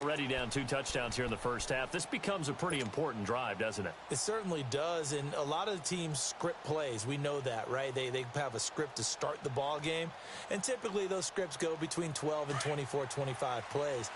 Already down 2 touchdowns here in the first half. This becomes a pretty important drive, doesn't it? It certainly does, and a lot of teams script plays. We know that, right? They have a script to start the ball game, and typically those scripts go between 12 and 24, 25 plays.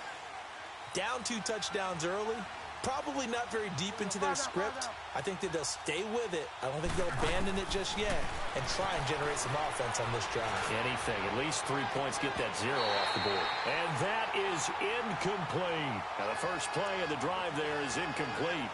Down 2 touchdowns early, probably not very deep into their script. I think that they'll stay with it. I don't think they'll abandon it just yet and try and generate some offense on this drive. Anything. At least 3 points, get that 0 off the board. And that is incomplete. Now the first play of the drive there is incomplete.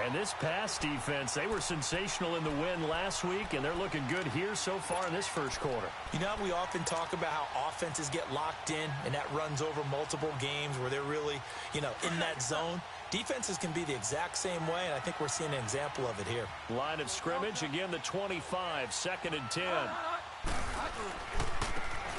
And this pass defense, they were sensational in the win last week, and they're looking good here so far in this first quarter. You know, we often talk about how offenses get locked in, and that runs over multiple games where they're really, in that zone. Defenses can be the exact same way, and I think we're seeing an example of it here. Line of scrimmage, again the 25, 2nd and 10.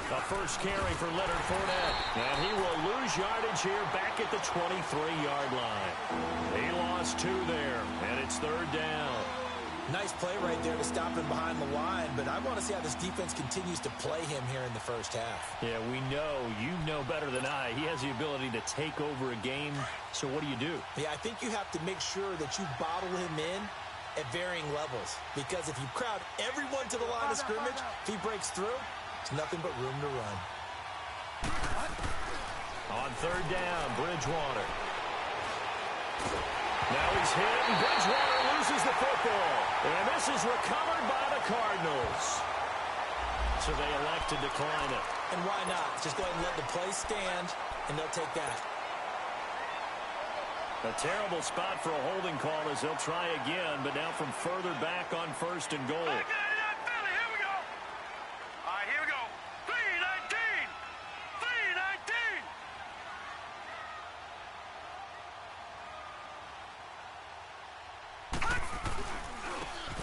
The first carry for Leonard Fournette. And he will lose yardage here back at the 23-yard line. He lost 2 there, and it's 3rd down. Nice play right there to stop him behind the line, but I want to see how this defense continues to play him here in the first half. Yeah, we know. You know better than I. He has the ability to take over a game, so what do you do? Yeah, I think you have to make sure that you bottle him in at varying levels, because if you crowd everyone to the line of scrimmage, if he breaks through, it's nothing but room to run. On 3rd down, Bridgewater. Now he's hit, and Bridgewater loses the football. And this is recovered by the Cardinals. So they elect to decline it. And why not? Just go ahead and let the play stand, and they'll take that. A terrible spot for a holding call as they'll try again, but now from further back on 1st and goal.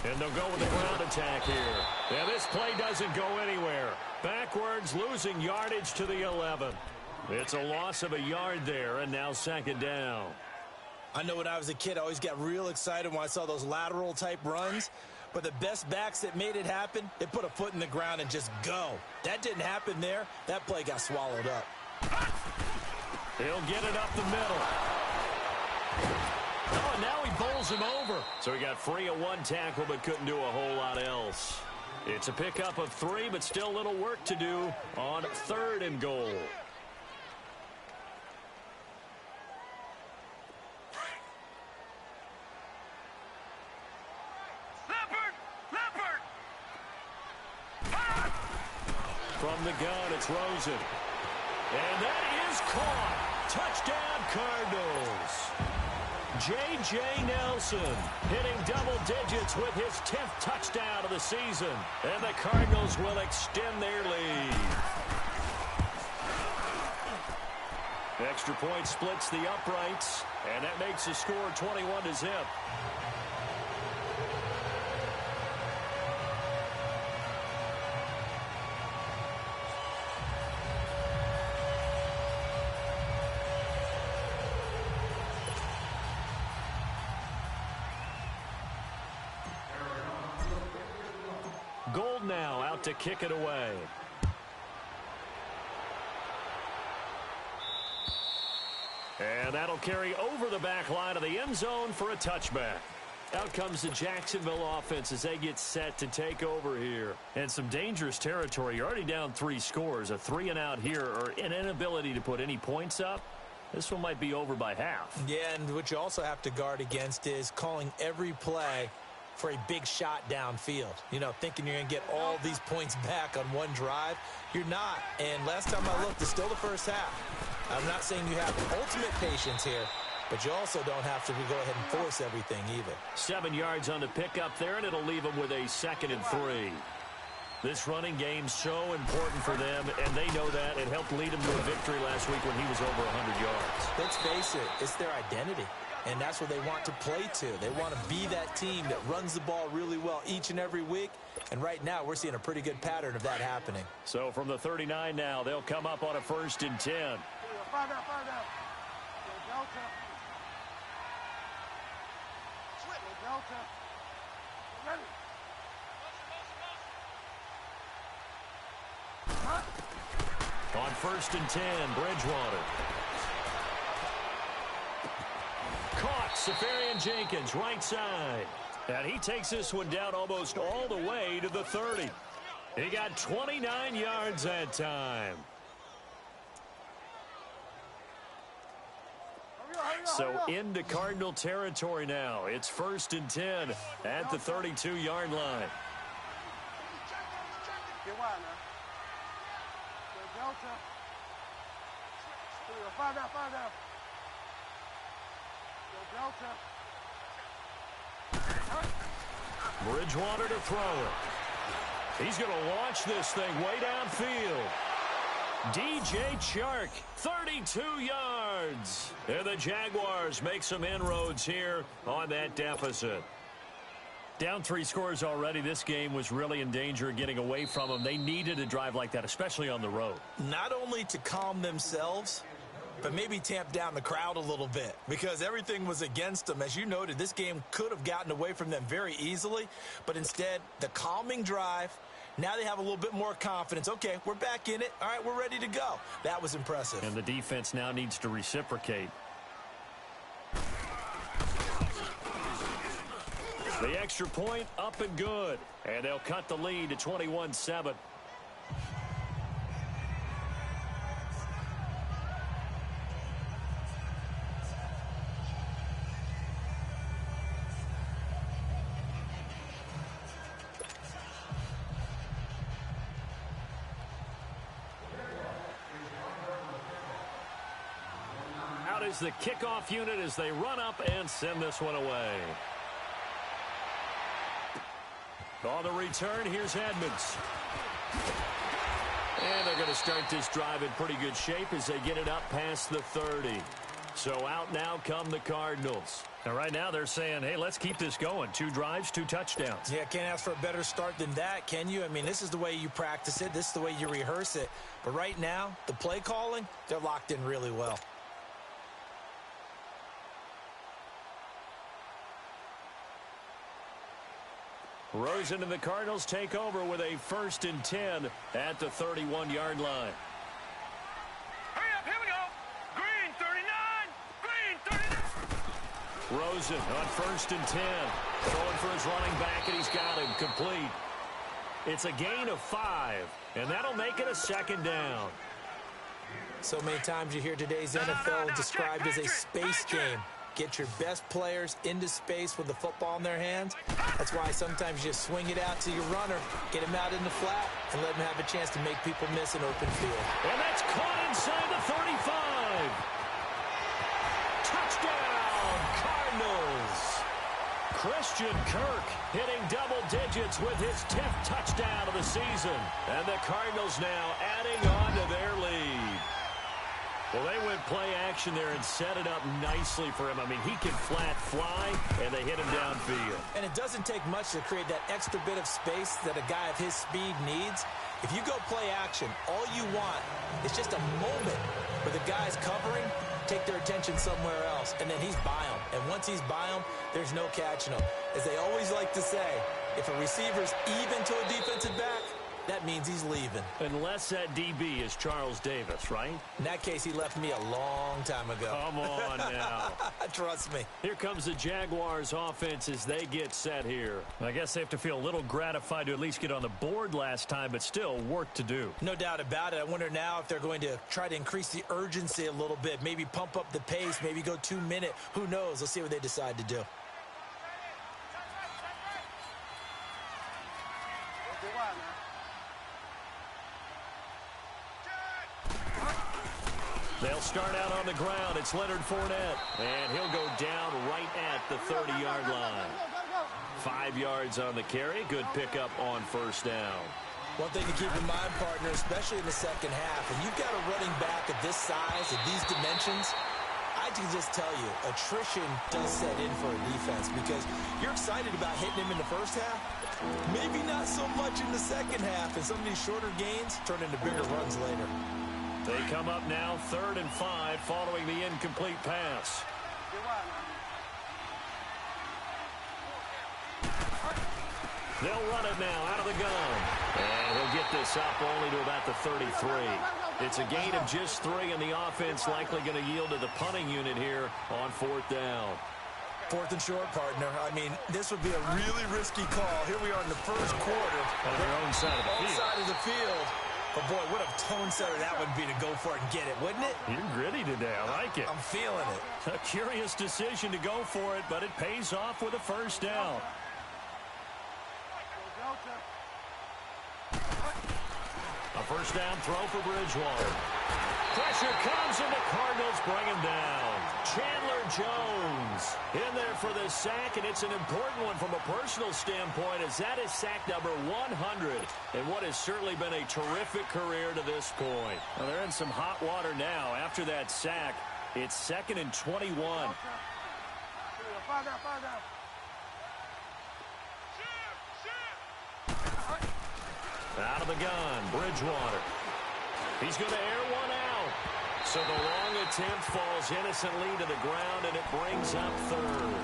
And they'll go with the ground attack here. And this play doesn't go anywhere. Backwards, losing yardage to the 11. It's a loss of a yard there, and now 2nd down. I know when I was a kid, I always got real excited when I saw those lateral-type runs. But the best backs that made it happen, they put a foot in the ground and just go. That didn't happen there. That play got swallowed up. He'll get it up the middle. Oh, and now he bowls him over. So he got free of 1 tackle but couldn't do a whole lot else. It's a pickup of 3, but still a little work to do on 3rd and goal. From the gun, it's Rosen. And that is caught. Touchdown, Cardinals. J.J. Nelson hitting double digits with his 10th touchdown of the season. And the Cardinals will extend their lead. Extra point splits the uprights, and that makes the score 21-0. Gold now out to kick it away. And that'll carry over the back line of the end zone for a touchback. Out comes the Jacksonville offense as they get set to take over here. And some dangerous territory. You're already down 3 scores. A 3-and-out here, or an inability to put any points up. This one might be over by half. Yeah, and what you also have to guard against is calling every play for a big shot downfield. Thinking you're going to get all these points back on one drive. You're not. And last time I looked, it's still the first half. I'm not saying you have ultimate patience here, but you also don't have to go ahead and force everything either. 7 yards on the pickup there, and it'll leave them with a 2nd and 3. This running game's so important for them, and they know that. It helped lead them to a victory last week when he was over 100 yards. Let's face it, it's their identity. And that's what they want to play to. They want to be that team that runs the ball really well each and every week. And right now, we're seeing a pretty good pattern of that happening. So from the 39 now, they'll come up on a 1st and 10. On 1st and 10, Bridgewater. Jenkins, right side. And he takes this one down almost all the way to the 30. He got 29 yards that time. So into Cardinal territory now. It's 1st and 10 at the 32-yard line. Bridgewater to throw it. He's going to launch this thing way downfield. DJ Chark, 32 yards. And the Jaguars make some inroads here on that deficit. Down 3 scores already. This game was really in danger of getting away from them. They needed a drive like that, especially on the road. Not only to calm themselves, but maybe tamp down the crowd a little bit because everything was against them. As you noted, this game could have gotten away from them very easily, but instead, the calming drive. Now they have a little bit more confidence. Okay, we're back in it. All right, we're ready to go. That was impressive. And the defense now needs to reciprocate. The extra point up and good. And they'll cut the lead to 21-7. Is the kickoff unit as they run up and send this one away. On the return, here's Edmonds. And they're going to start this drive in pretty good shape as they get it up past the 30. So out now come the Cardinals. And right now they're saying, hey, let's keep this going. 2 drives, 2 touchdowns. Yeah, can't ask for a better start than that, can you? I mean, this is the way you practice it. This is the way you rehearse it. But right now, the play calling, they're locked in really well. Rosen and the Cardinals take over with a 1st and 10 at the 31-yard line. Hurry up, here we go. Green 39, green 39. Rosen on 1st and 10. Throwing for his running back, and he's got him complete. It's a gain of 5, and that'll make it a 2nd down. So many times you hear today's NFL described as a space game. Get your best players into space with the football in their hands. That's why sometimes you just swing it out to your runner, get him out in the flat, and let him have a chance to make people miss an open field. And that's caught inside the 35. Touchdown, Cardinals. Christian Kirk hitting double digits with his 10th touchdown of the season. And the Cardinals now adding on to their lead. Well, they went play action there and set it up nicely for him. I mean, he can flat fly, and they hit him downfield. And it doesn't take much to create that extra bit of space that a guy of his speed needs. If you go play action, all you want is just a moment where the guy's covering, take their attention somewhere else, and then he's by him. And once he's by him, there's no catching him. As they always like to say, if a receiver's even to a defensive back, that means he's leaving. Unless that DB is Charles Davis, right? In that case, he left me a long time ago. Come on now. Trust me. Here comes the Jaguars offense as they get set here. I guess they have to feel a little gratified to at least get on the board last time, but still work to do. No doubt about it. I wonder now if they're going to try to increase the urgency a little bit, maybe pump up the pace, maybe go 2-minute. Who knows? Let's see what they decide to do. They'll start out on the ground. It's Leonard Fournette, and he'll go down right at the 30-yard line. 5 yards on the carry. Good pickup on 1st down. One thing to keep in mind, partner, especially in the second half, when you've got a running back of this size, of these dimensions, I can just tell you, attrition does set in for a defense because you're excited about hitting him in the first half. Maybe not so much in the second half, and some of these shorter gains turn into bigger runs later. They come up now 3rd and 5 following the incomplete pass. They'll run it now out of the gun. And he'll get this up only to about the 33. It's a gain of just 3, and the offense likely going to yield to the punting unit here on 4th down. 4th and short, partner. I mean, this would be a really risky call. Here we are in the first quarter. On their own side of the field. Own side of the field. But, boy, what a tone setter that would be to go for it and get it, wouldn't it? You're gritty today. I like it. I'm feeling it. A curious decision to go for it, but it pays off with a first down. A first down throw for Bridgewater. Pressure comes, and the Cardinals bring him down. Chandler Jones in there for the sack, and it's an important one from a personal standpoint, as that is sack number 100 in what has certainly been a terrific career to this point. Well, they're in some hot water now after that sack. It's 2nd and 21. Out of the gun, Bridgewater. He's going to air one out. So the long attempt falls innocently to the ground, and it brings up 3rd.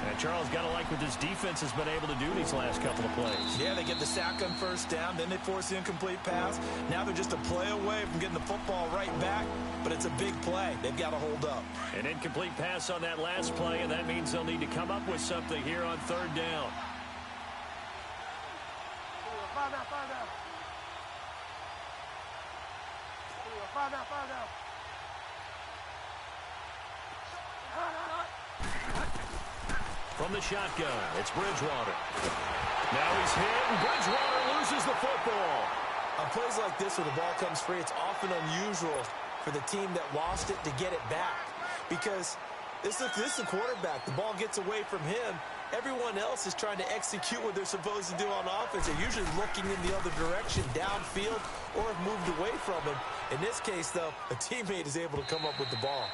And Charles, got to like what this defense has been able to do these last couple of plays. Yeah, they get the sack on first down, then they force the incomplete pass. Now they're just a play away from getting the football right back, but it's a big play. They've got to hold up. An incomplete pass on that last play, and that means they'll need to come up with something here on 3rd down. From the shotgun, it's Bridgewater. Now he's hit, and Bridgewater loses the football. On plays like this where the ball comes free, it's often unusual for the team that lost it to get it back. Because this is a quarterback. The ball gets away from him. Everyone else is trying to execute what they're supposed to do on offense. They're usually looking in the other direction, downfield, or have moved away from him. In this case, though, a teammate is able to come up with the ball.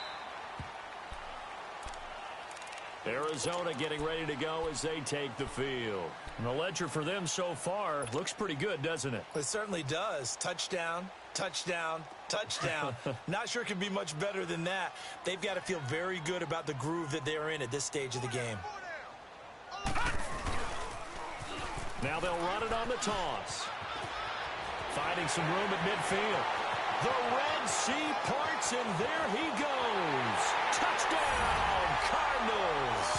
Arizona getting ready to go as they take the field. And the ledger for them so far looks pretty good, doesn't it? It certainly does. Touchdown, touchdown, touchdown. Not sure it can be much better than that. They've got to feel very good about the groove that they're in at this stage of the game. Now they'll run it on the toss. Finding some room at midfield. The Red Sea parts, and there he goes. Touchdown, Cardinals.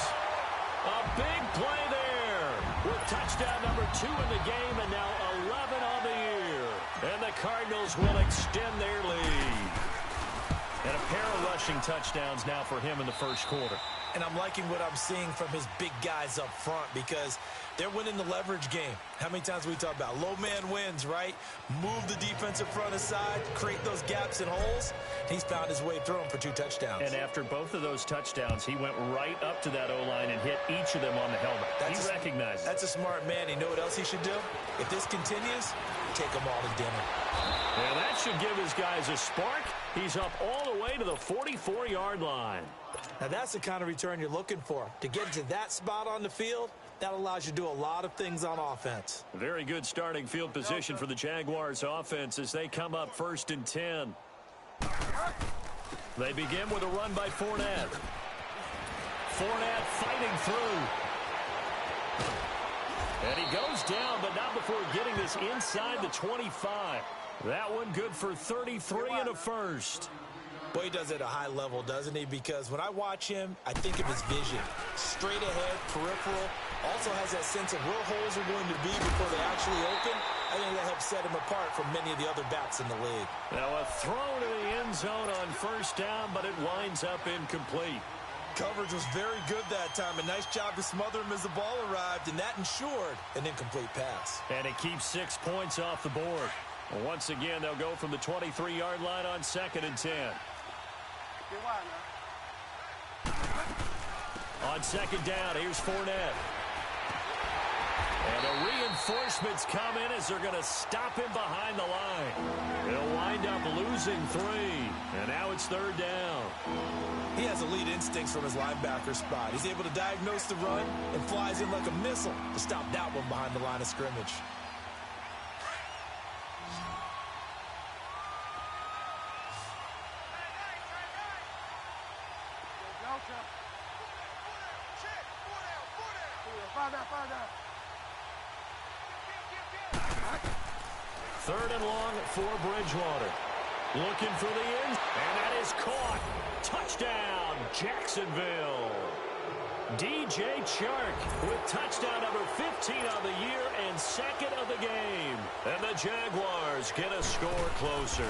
A big play there with touchdown number 2 in the game, and now 11 on the year. And the Cardinals will extend their lead. And a pair of rushing touchdowns now for him in the first quarter. And I'm liking what I'm seeing from his big guys up front because they're winning the leverage game. How many times we talk about low man wins, right? Move the defensive front aside, create those gaps and holes. He's found his way through them for 2 touchdowns. And after both of those touchdowns, he went right up to that O-line and hit each of them on the helmet. He recognized it. That's a smart man. You know what else he should do? If this continues, take them all to dinner. And that should give his guys a spark. He's up all the way to the 44-yard line. Now, that's the kind of return you're looking for. To get to that spot on the field, that allows you to do a lot of things on offense. Very good starting field position for the Jaguars offense as they come up 1st and 10. They begin with a run by Fournette. Fournette fighting through. And he goes down, but not before getting this inside the 25. That one good for 33 and a first. Boy, he does it at a high level, doesn't he? Because when I watch him, I think of his vision. Straight ahead, peripheral. Also has that sense of where holes are going to be before they actually open. I think that helps set him apart from many of the other backs in the league. Now a throw to the end zone on first down, but it winds up incomplete. Coverage was very good that time. A nice job to smother him as the ball arrived, and that ensured an incomplete pass. And it keeps 6 points off the board. Well, once again, they'll go from the 23-yard line on 2nd and 10. On 2nd down, here's Fournette. And the reinforcements come in as they're going to stop him behind the line. They'll wind up losing 3. And now it's 3rd down. He has elite instincts from his linebacker spot. He's able to diagnose the run and flies in like a missile to stop that one behind the line of scrimmage. Third and long for Bridgewater. Looking for the end, and that is caught. Touchdown, Jacksonville. DJ Chark with touchdown number 15 on the year and second of the game. And the Jaguars get a score closer.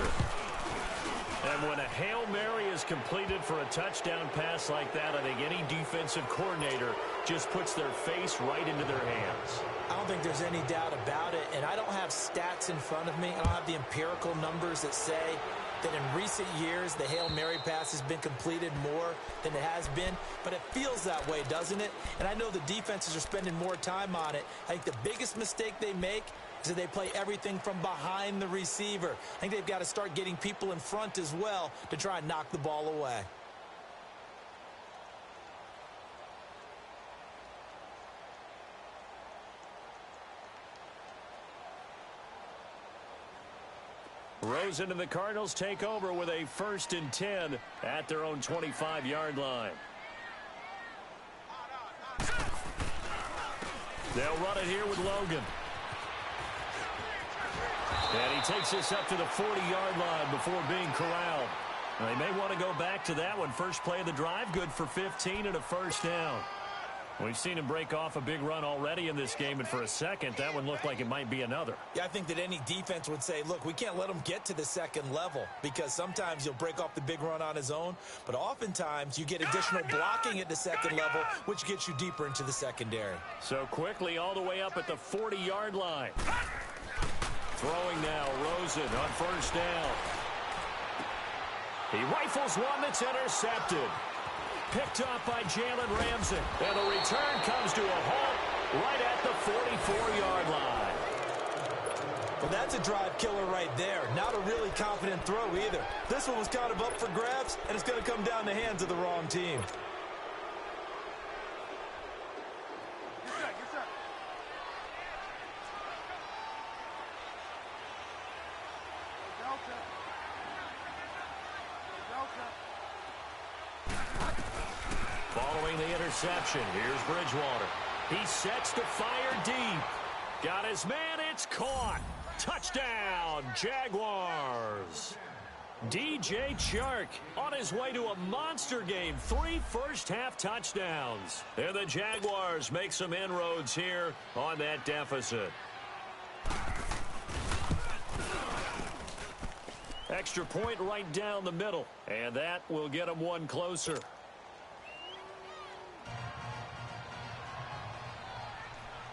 And when a Hail Mary is completed for a touchdown pass like that, I think any defensive coordinator just puts their face right into their hands. I don't think there's any doubt about it, and I don't have stats in front of me. I don't have the empirical numbers that say that in recent years the Hail Mary pass has been completed more than it has been, but it feels that way, doesn't it? And I know the defenses are spending more time on it. I think the biggest mistake they make is that they play everything from behind the receiver. I think they've got to start getting people in front as well to try and knock the ball away. Rosen and the Cardinals take over with a 1st and 10 at their own 25-yard line. They'll run it here with Logan. And he takes this up to the 40-yard line before being corralled. They may want to go back to that one. First play of the drive, good for 15 and a first down. We've seen him break off a big run already in this game, and for a second, that one looked like it might be another. Yeah, I think that any defense would say, look, we can't let him get to the second level, because sometimes he'll break off the big run on his own, but oftentimes you get additional blocking at the second level, which gets you deeper into the secondary. So quickly all the way up at the 40-yard line. Throwing now, Rosen on first down. He rifles one that's intercepted. Picked off by Jalen Ramsey. And the return comes to a halt right at the 44-yard line. Well, that's a drive killer right there. Not a really confident throw either. This one was kind of up for grabs, and it's going to come down the hands of the wrong team. Following the interception, here's Bridgewater. He sets to fire deep. Got his man, it's caught. Touchdown, Jaguars. DJ Chark on his way to a monster game. 3 first-half touchdowns. And the Jaguars make some inroads here on that deficit. Extra point right down the middle. And that will get them one closer.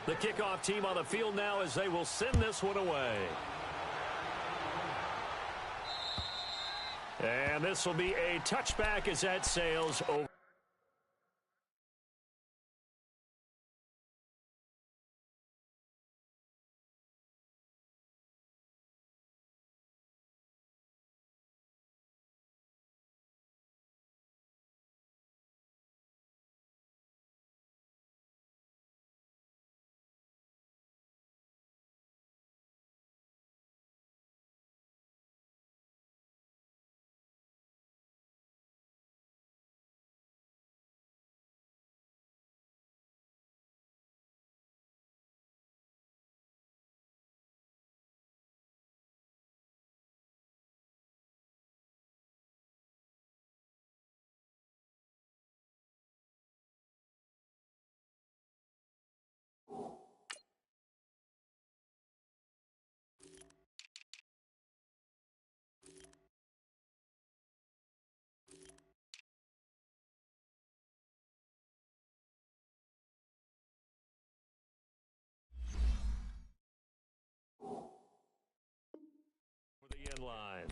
The kickoff team on the field now as they will send this one away. And this will be a touchback as that sails over. For the end line.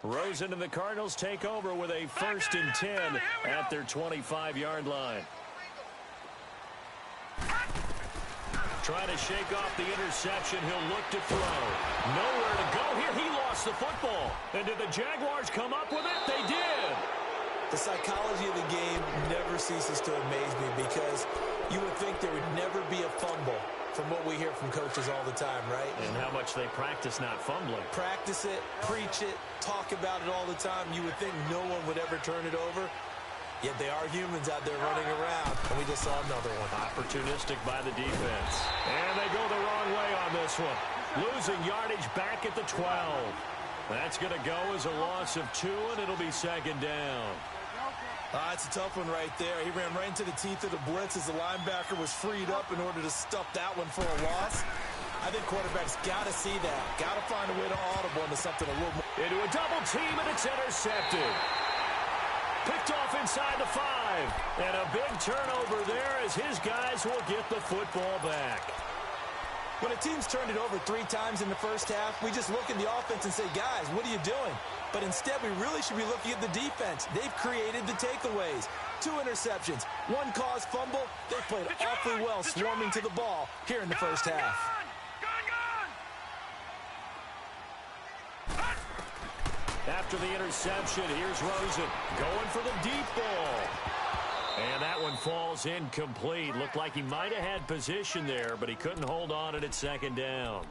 Rosen and the Cardinals take over with a 1st and 10 at their 25-yard line. Trying to shake off the interception. He'll look to throw. Nowhere to go here. He lost the football. And did the Jaguars come up with it? They did. The psychology of the game never ceases to amaze me because you would think there would never be a fumble from what we hear from coaches all the time, right? And how much they practice not fumbling. Practice it, preach it, talk about it all the time. You would think no one would ever turn it over. Yet they are humans out there running around, and we just saw another one. Opportunistic by the defense. And they go the wrong way on this one. Losing yardage back at the 12. That's going to go as a loss of 2, and it'll be second down. It's a tough one right there. He ran right into the teeth of the blitz as the linebacker was freed up in order to stuff that one for a loss. I think quarterbacks got to see that. Got to find a way to audible into something a little more. Into a double team, and it's intercepted. Picked off inside the 5. And a big turnover there as his guys will get the football back. When a team's turned it over 3 times in the first half, we just look at the offense and say, guys, what are you doing? But instead, we really should be looking at the defense. They've created the takeaways. 2 interceptions, 1 caused fumble. They played awfully well swarming to the ball here in the first half. After the interception, here's Rosen going for the deep ball. And that one falls incomplete. Looked like he might have had position there, but he couldn't hold on at second down.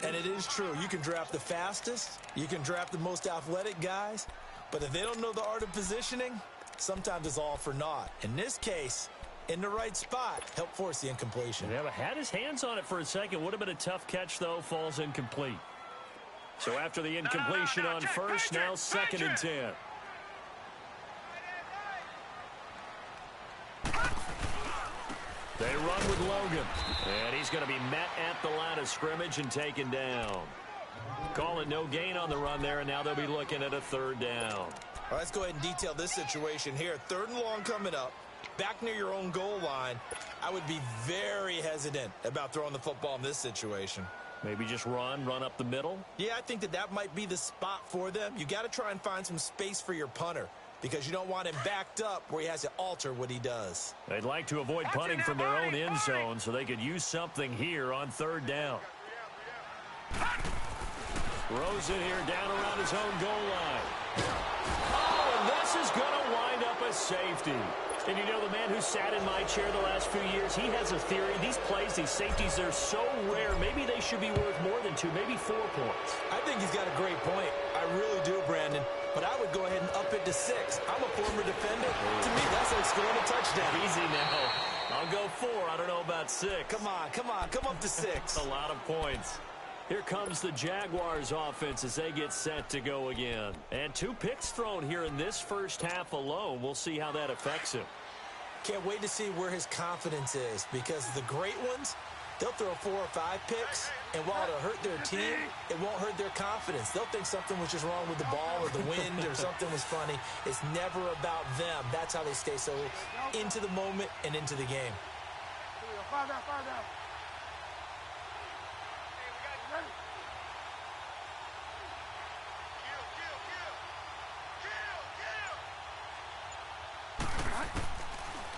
And it is true. You can draft the fastest. You can draft the most athletic guys. But if they don't know the art of positioning, sometimes it's all for naught. In this case, in the right spot, helped force the incompletion. Yeah, but had his hands on it for a second. Would have been a tough catch, though. Falls incomplete. So after the incompletion on first, now 2nd and 10. They run with Logan. And he's going to be met at the line of scrimmage and taken down. Call it no gain on the run there, and now they'll be looking at a 3rd down. All right, let's go ahead and detail this situation here. 3rd and long coming up. Back near your own goal line. I would be very hesitant about throwing the football in this situation. Maybe just run up the middle? Yeah, I think that might be the spot for them. You got to try and find some space for your punter because you don't want him backed up where he has to alter what he does. They'd like to avoid punting from their own end zone so they could use something here on 3rd down. Rosen here down around his own goal line. Oh, and this is going to wind up a safety. And you know, the man who sat in my chair the last few years, he has a theory. These plays, these safeties, they're so rare. Maybe they should be worth more than 2, maybe 4 points. I think he's got a great point. I really do, Brandon. But I would go ahead and up it to 6. I'm a former defender. To me, that's like scoring a touchdown. Easy now. I'll go 4. I don't know about 6. Come on. Come up to 6. A lot of points. Here comes the Jaguars offense as they get set to go again. And 2 picks thrown here in this first half alone. We'll see how that affects him. Can't wait to see where his confidence is because the great ones, they'll throw 4 or 5 picks, and while it'll hurt their team, it won't hurt their confidence. They'll think something was just wrong with the ball or the wind or something was funny. It's never about them. That's how they stay so into the moment and into the game.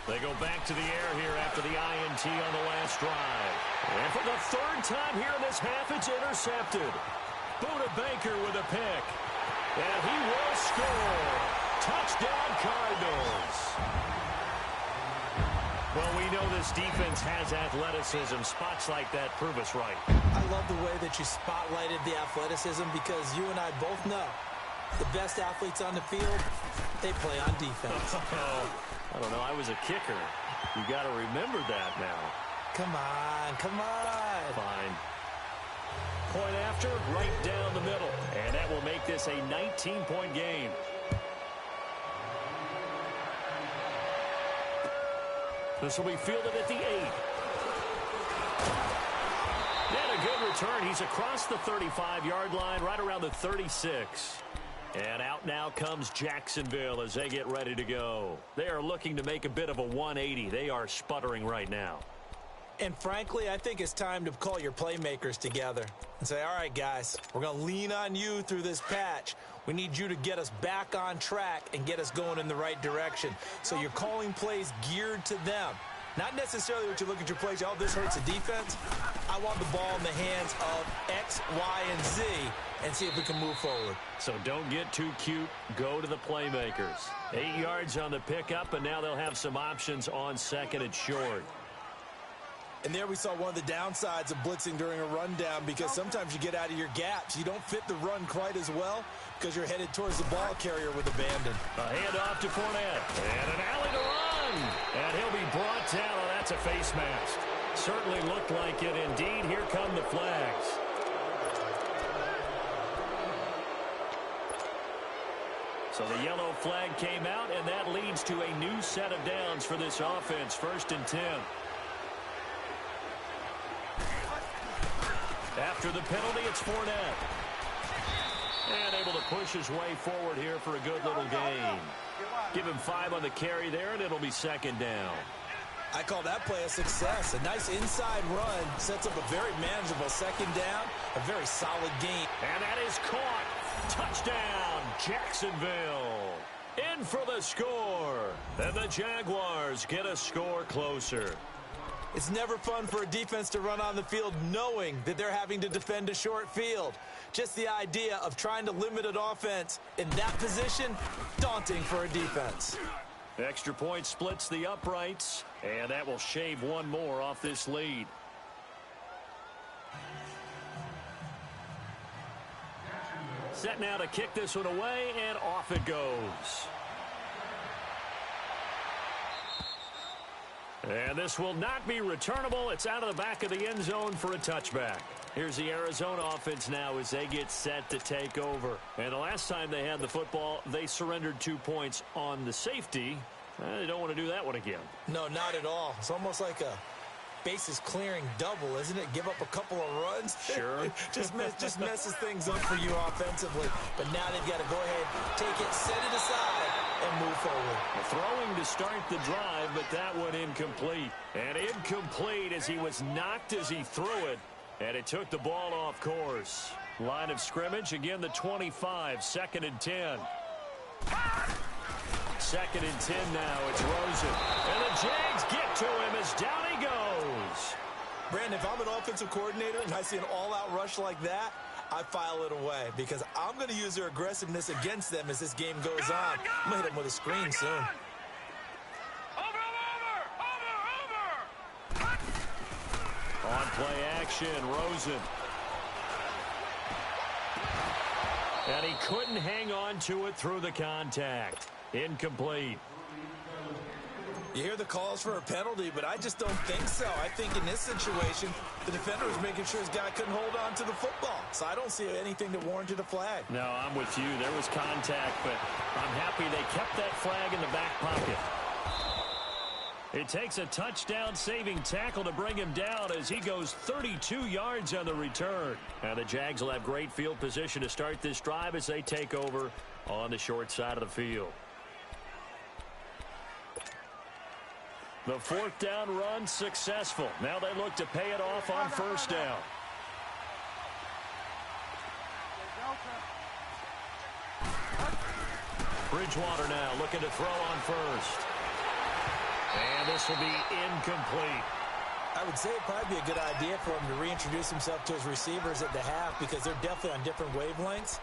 They go back to the air here after the INT on the last drive. And for the 3rd time here in this half, it's intercepted. Buda Baker with a pick. And he will score. Touchdown, Cardinals. Well, we know this defense has athleticism. Spots like that prove us right. I love the way that you spotlighted the athleticism because you and I both know the best athletes on the field, they play on defense. I don't know. I was a kicker. You got to remember that now. Come on. Fine. Point after, right down the middle. And that will make this a 19-point game. This will be fielded at the 8. And a good return. He's across the 35-yard line, right around the 36. And out now comes Jacksonville as they get ready to go. They are looking to make a bit of a 180. They are sputtering right now. And frankly, I think it's time to call your playmakers together and say, all right, guys, we're going to lean on you through this patch. We need you to get us back on track and get us going in the right direction. So you're calling plays geared to them. Not necessarily what you look at your plays, oh, this hurts the defense. I want the ball in the hands of X, Y, and Z and see if we can move forward. So don't get too cute. Go to the playmakers. 8 yards on the pickup, and now they'll have some options on 2nd and short. And there we saw one of the downsides of blitzing during a rundown, because sometimes you get out of your gaps. You don't fit the run quite as well because you're headed towards the ball carrier with abandon. A handoff to Fournette. And an alley to run. And he'll be brought down. Oh, that's a face mask. Certainly looked like it. Indeed, here come the flags. So the yellow flag came out, and that leads to a new set of downs for this offense. 1st and 10. After the penalty, it's Fournette. And able to push his way forward here for a good little gain. Give him 5 on the carry there, and it'll be 2nd down. I call that play a success. A nice inside run sets up a very manageable 2nd down, a very solid gain. And that is caught. Touchdown, Jacksonville. In for the score. And the Jaguars get a score closer. It's never fun for a defense to run on the field knowing that they're having to defend a short field. Just the idea of trying to limit an offense in that position, daunting for a defense. Extra point splits the uprights, and that will shave one more off this lead. Set now to kick this one away, and off it goes. And this will not be returnable. It's out of the back of the end zone for a touchback. Here's the Arizona offense now as they get set to take over. And the last time they had the football, they surrendered 2 points on the safety. They don't want to do that one again. No, not at all. It's almost like a bases clearing double, isn't it? Give up a couple of runs. Sure. just messes things up for you offensively. But now they've got to go ahead, take it, set it aside, and move forward. Throwing to start the drive, but that one incomplete. And incomplete as he was knocked as he threw it. And it took the ball off course. Line of scrimmage, again the 25, 2nd and 10. 2nd and 10 now, it's Rosen. And the Jags get to him as down he goes. Brandon, if I'm an offensive coordinator and I see an all-out rush like that, I file it away because I'm going to use their aggressiveness against them as this game goes on. I'm going to hit them with a screen soon. On play action, Rosen. And he couldn't hang on to it through the contact. Incomplete. You hear the calls for a penalty, but I just don't think so. I think in this situation, the defender was making sure his guy couldn't hold on to the football. So I don't see anything that warranted a flag. No, I'm with you. There was contact, but I'm happy they kept that flag in the back pocket. It takes a touchdown-saving tackle to bring him down as he goes 32 yards on the return. Now the Jags will have great field position to start this drive as they take over on the short side of the field. The 4th down run successful. Now they look to pay it off on 1st down. Bridgewater now looking to throw on 1st. And this will be incomplete. I would say it'd probably be a good idea for him to reintroduce himself to his receivers at the half because they're definitely on different wavelengths.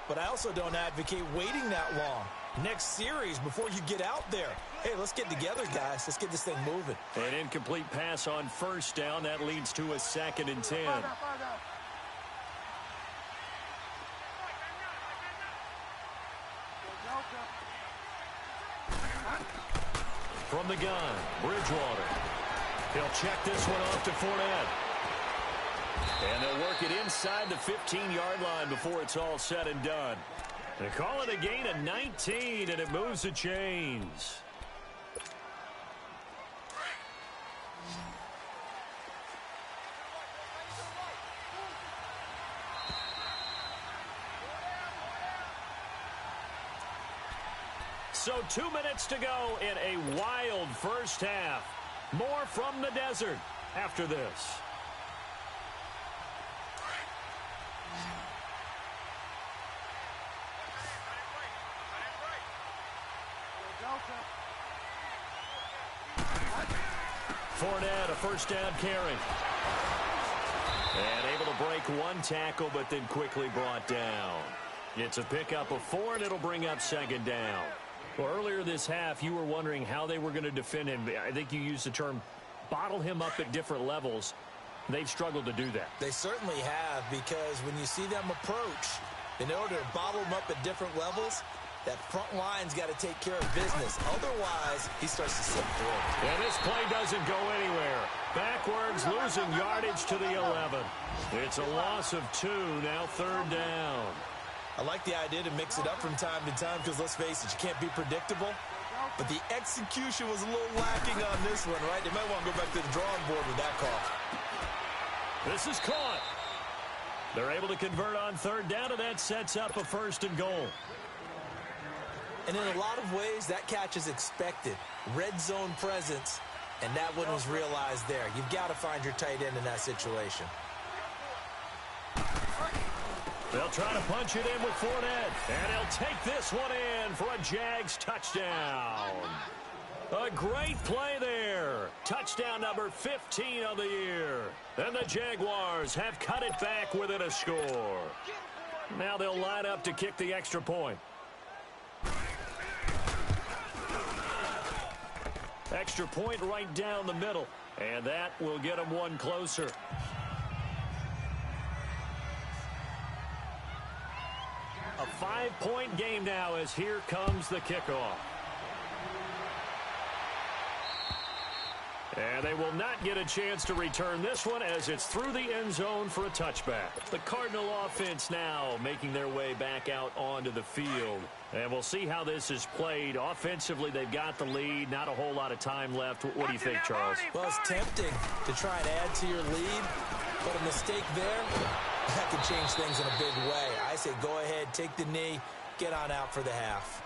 But I also don't advocate waiting that long. Next series before you get out there. Hey, let's get together, guys. Let's get this thing moving. An incomplete pass on 1st down. That leads to a 2nd and 10. From the gun, Bridgewater. He'll check this one off to Fournette. And they'll work it inside the 15-yard line before it's all said and done. They call it a gain of 19, and it moves the chains. So 2 minutes to go in a wild first half. More from the desert after this. Fournette, a 1st down carry. And able to break one tackle, but then quickly brought down. It's a pickup of 4, and it'll bring up 2nd down. Well, earlier this half, you were wondering how they were going to defend him. I think you used the term bottle him up at different levels. They've struggled to do that. They certainly have, because when you see them approach, in order to bottle them up at different levels, that front line's got to take care of business. Otherwise, he starts to slip through. And this play doesn't go anywhere. Backwards, losing yardage to the 11. It's a loss of 2, now 3rd down. I like the idea to mix it up from time to time because, let's face it, you can't be predictable. But the execution was a little lacking on this one, right? They might want to go back to the drawing board with that call. This is caught. They're able to convert on 3rd down, and that sets up a 1st and goal. And in a lot of ways, that catch is expected. Red zone presence, and that one was realized there. You've got to find your tight end in that situation. They'll try to punch it in with Fournette, and he'll take this one in for a Jags touchdown. A great play there. Touchdown number 15 of the year. And the Jaguars have cut it back within a score. Now they'll line up to kick the extra point. Extra point right down the middle, and that will get them one closer. A 5-point game now as here comes the kickoff. And they will not get a chance to return this one as it's through the end zone for a touchback. The Cardinal offense now making their way back out onto the field. And we'll see how this is played. Offensively, they've got the lead. Not a whole lot of time left. What do you think, Charles? Well, it's tempting to try and add to your lead, but a mistake there, that could change things in a big way. I say go ahead, take the knee, get on out for the half.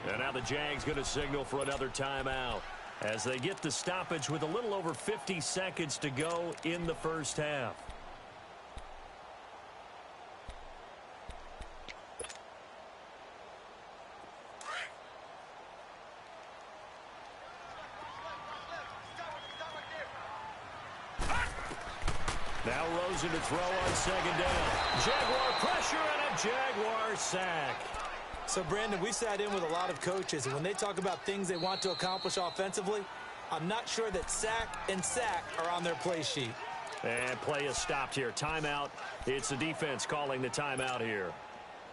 And now the Jags going to signal for another timeout as they get the stoppage with a little over 50 seconds to go in the first half. Now Rosen to throw on 2nd down. Jaguar pressure and a Jaguar sack. So, Brandon, we sat in with a lot of coaches, and when they talk about things they want to accomplish offensively, I'm not sure that sack and sack are on their play sheet. And play is stopped here. Timeout. It's the defense calling the timeout here,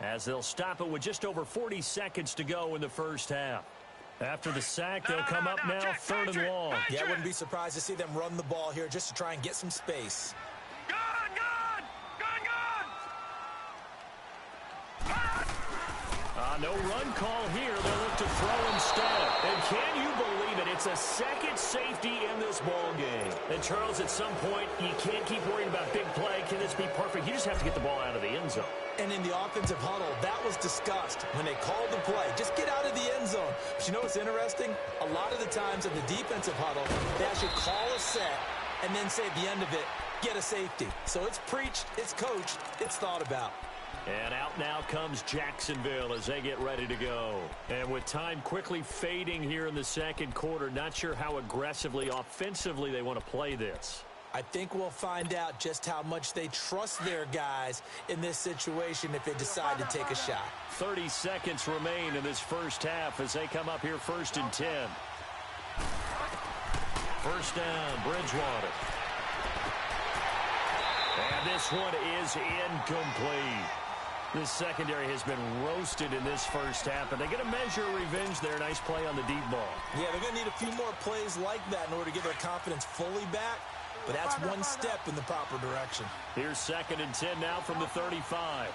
as they'll stop it with just over 40 seconds to go in the first half. After the sack, they'll come up now 3rd and long. Yeah, I wouldn't be surprised to see them run the ball here just to try and get some space. No run call here. They'll look to throw instead. And can you believe it? It's a second safety in this ball game. And, Charles, at some point, you can't keep worrying about big play. Can this be perfect? You just have to get the ball out of the end zone. And in the offensive huddle, that was discussed when they called the play. Just get out of the end zone. But you know what's interesting? A lot of the times in the defensive huddle, they actually call a set and then say at the end of it, get a safety. So it's preached, it's coached, it's thought about. And out now comes Jacksonville as they get ready to go. And with time quickly fading here in the second quarter, not sure how aggressively, offensively they want to play this. I think we'll find out just how much they trust their guys in this situation if they decide to take a shot. 30 seconds remain in this first half as they come up here 1st and 10. 1st down, Bridgewater. And this one is incomplete. This secondary has been roasted in this first half, but they get a measure of revenge there. Nice play on the deep ball. Yeah, they're going to need a few more plays like that in order to get their confidence fully back, but that's one step in the proper direction. Here's 2nd and 10 now from the 35.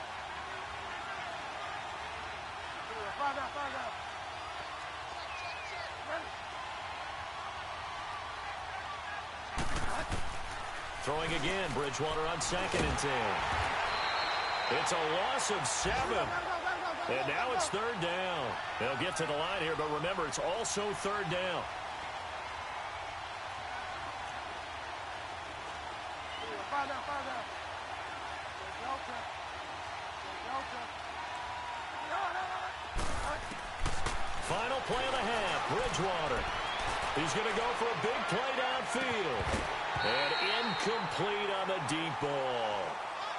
Throwing again, Bridgewater on 2nd and 10. It's a loss of 7. And now it's 3rd down. They'll get to the line here, but remember, it's also 3rd down. Final play of the half, Bridgewater. He's going to go for a big play downfield. And incomplete on the deep ball.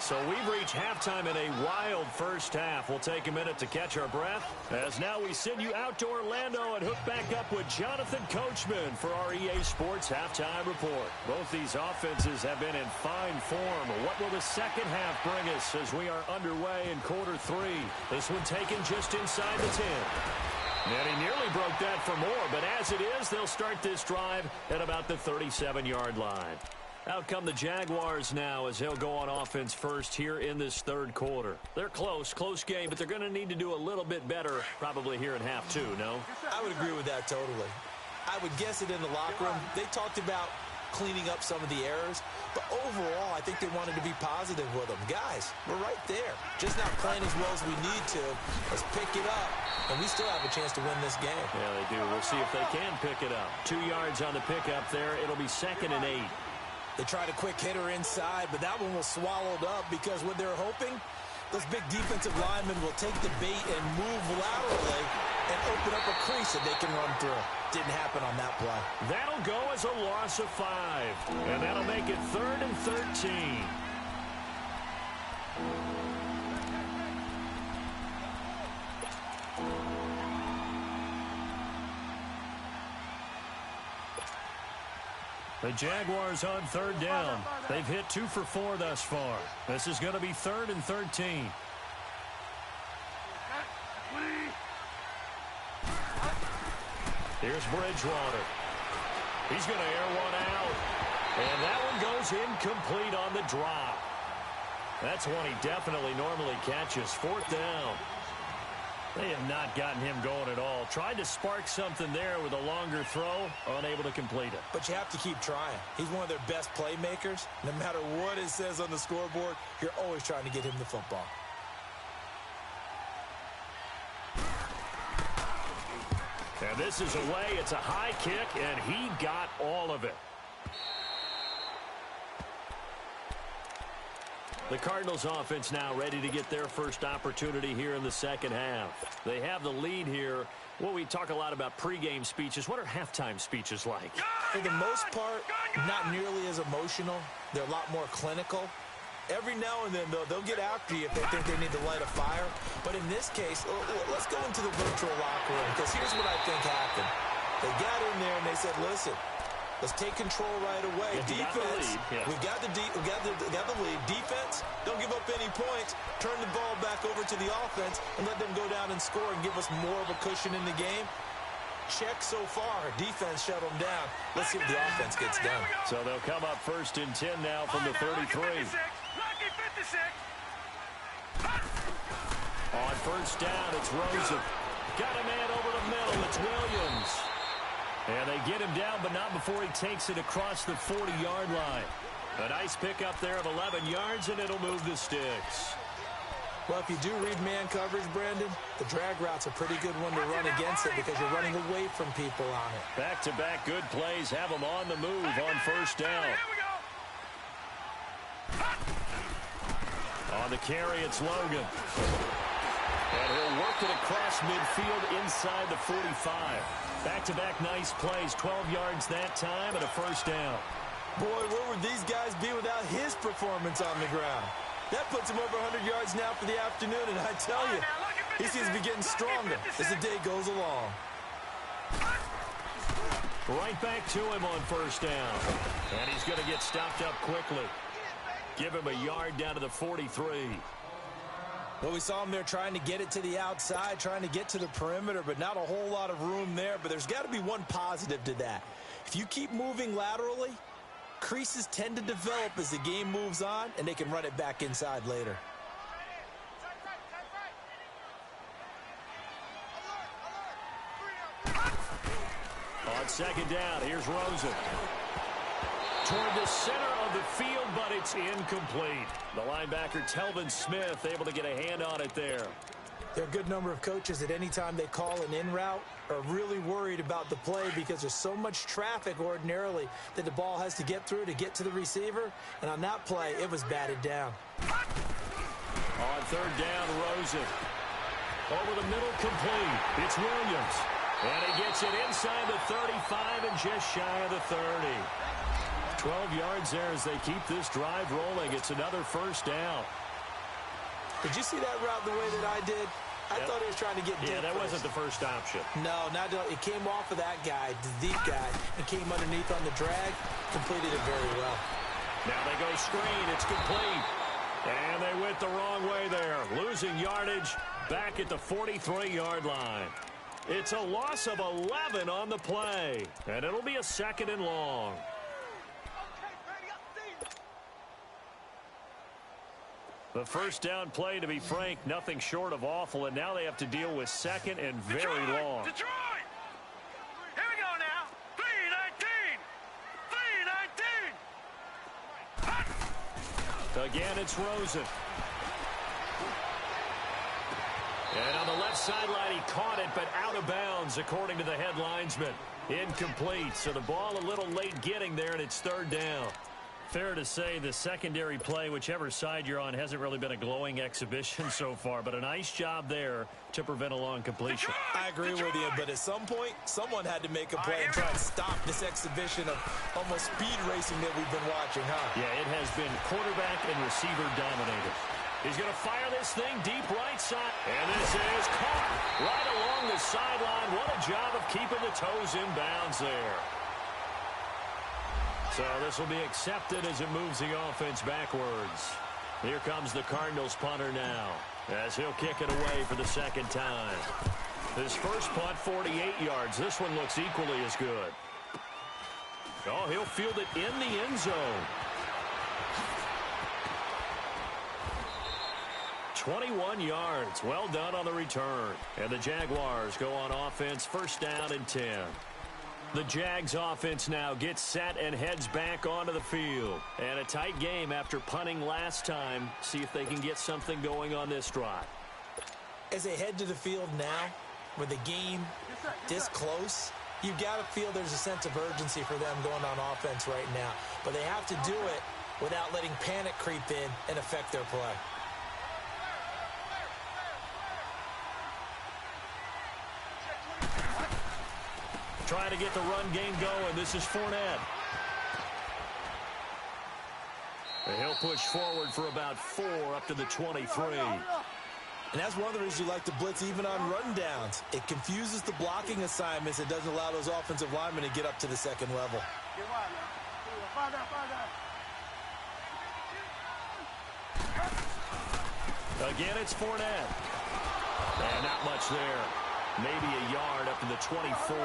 So we've reached halftime in a wild first half. We'll take a minute to catch our breath as now we send you out to Orlando and hook back up with Jonathan Coachman for our EA Sports Halftime Report. Both these offenses have been in fine form. What will the second half bring us as we are underway in quarter three? This one taken just inside the 10. And he nearly broke that for more, but as it is, they'll start this drive at about the 37-yard line. Out come the Jaguars now as they'll go on offense first here in this third quarter. They're close game, but they're going to need to do a little bit better probably here in half two, no? I would agree with that totally. I would guess it in the locker room. They talked about cleaning up some of the errors, but overall, I think they wanted to be positive with them. Guys, we're right there. Just not playing as well as we need to. Let's pick it up, and we still have a chance to win this game. Yeah, they do. We'll see if they can pick it up. 2 yards on the pickup there. It'll be 2nd and 8. They tried a quick hitter inside, but that one was swallowed up because what they're hoping, those big defensive linemen will take the bait and move laterally and open up a crease that they can run through. Didn't happen on that play. That'll go as a loss of 5, and that'll make it 3rd and 13. The Jaguars on 3rd down. They've hit 2 for 4 thus far. This is going to be 3rd and 13. Here's Bridgewater. He's going to air one out. And that one goes incomplete on the drop. That's one he definitely normally catches. 4th down. They have not gotten him going at all. Tried to spark something there with a longer throw, unable to complete it. But you have to keep trying. He's one of their best playmakers. No matter what it says on the scoreboard, you're always trying to get him the football. And this is away. It's a high kick, and he got all of it. The Cardinals offense now ready to get their first opportunity here in the second half. They have the lead here. Well, we talk a lot about pregame speeches. What are halftime speeches like? For the most part, not nearly as emotional. They're a lot more clinical. Every now and then, though, they'll get after you if they think they need to light a fire. But in this case, let's go into the virtual locker room, because here's what I think happened. They got in there and they said, listen, let's take control right away. Defense, we got the lead. Defense, don't give up any points. Turn the ball back over to the offense and let them go down and score and give us more of a cushion in the game. Check so far. Defense shut them down. Let's see what the offense gets done. So they'll come up 1st and 10 now from the 33. On 1st down, it's Rosen. Got a man over the middle. It's Williams. And they get him down, but not before he takes it across the 40-yard line. A nice pickup there of 11 yards, and it'll move the sticks. Well, if you do read man coverage, Brandon, the drag route's a pretty good one to run against it because you're running away from people on it. Back-to-back good plays have them on the move on 1st down. On the carry, it's Logan. And he'll work it across midfield inside the 45. Back-to-back nice plays, 12 yards that time and a 1st down. Boy, where would these guys be without his performance on the ground? That puts him over 100 yards now for the afternoon, and I tell you, he seems to be getting stronger as the day goes along. Right back to him on 1st down. And he's going to get stopped up quickly. Give him a yard down to the 43. Well, we saw him there trying to get it to the outside, trying to get to the perimeter, but not a whole lot of room there. But there's got to be one positive to that. If you keep moving laterally, creases tend to develop as the game moves on, and they can run it back inside later. On 2nd down, here's Rosen. Toward the center of the field, but it's incomplete. The linebacker, Telvin Smith, able to get a hand on it there. There are a good number of coaches that any time they call an in route are really worried about the play because there's so much traffic ordinarily that the ball has to get through to get to the receiver. And on that play, it was batted down. On 3rd down, Rosen. Over the middle, complete. It's Williams. And he gets it inside the 35 and just shy of the 30. 12 yards there as they keep this drive rolling. It's another first down. Did you see that route the way that I did? I thought he was trying to get deep. Yeah, that first. wasn't the first option. No, it came off of that guy, the deep guy, and came underneath on the drag. Completed it very well. Now they go screen. It's complete. And they went the wrong way there. Losing yardage back at the 43-yard line. It's a loss of 11 on the play. And it'll be a 2nd and long. The first down play, to be frank, nothing short of awful. And now they have to deal with 2nd and very long. Detroit! Here we go now. 3-19. 3-19. Again, it's Rosen. And on the left sideline, he caught it, but out of bounds, according to the head linesman. Incomplete, so the ball a little late getting there, and it's 3rd down. Fair to say the secondary play, whichever side you're on, hasn't really been a glowing exhibition so far, but a nice job there to prevent a long completion. I agree with you, but at some point, someone had to make a play and try to stop this exhibition of almost speed racing that we've been watching, huh? Yeah, it has been quarterback and receiver dominated. He's going to fire this thing deep right side, and this is caught right along the sideline. What a job of keeping the toes in bounds there. So this will be accepted as it moves the offense backwards. Here comes the Cardinals punter now as he'll kick it away for the 2nd time. His first punt, 48 yards. This one looks equally as good. Oh, he'll field it in the end zone. 21 yards. Well done on the return. And the Jaguars go on offense, 1st down and 10. The Jags offense now gets set and heads back onto the field. And a tight game after punting last time. See if they can get something going on this drive. As they head to the field now, with the game this close, you've got to feel there's a sense of urgency for them going on offense right now. But they have to do it without letting panic creep in and affect their play. Trying to get the run game going. This is Fournette. And he'll push forward for about 4 up to the 23. And that's one of the reasons you like to blitz even on rundowns. It confuses the blocking assignments. It doesn't allow those offensive linemen to get up to the 2nd level. Again, it's Fournette. And not much there. Maybe a yard up to the 24.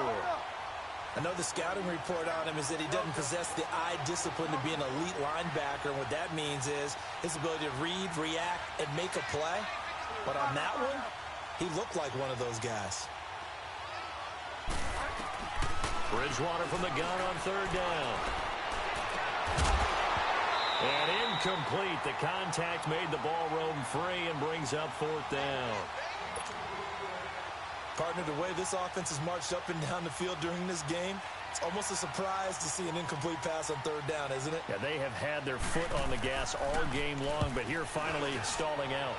I know the scouting report on him is that he doesn't possess the eye discipline to be an elite linebacker. And what that means is his ability to read, react, and make a play. But on that one, he looked like one of those guys. Bridgewater from the gun on 3rd down. And incomplete. The contact made the ball roam free and brings up 4th down. Partner, the way this offense has marched up and down the field during this game, it's almost a surprise to see an incomplete pass on 3rd down, isn't it? Yeah, they have had their foot on the gas all game long, but here finally stalling out.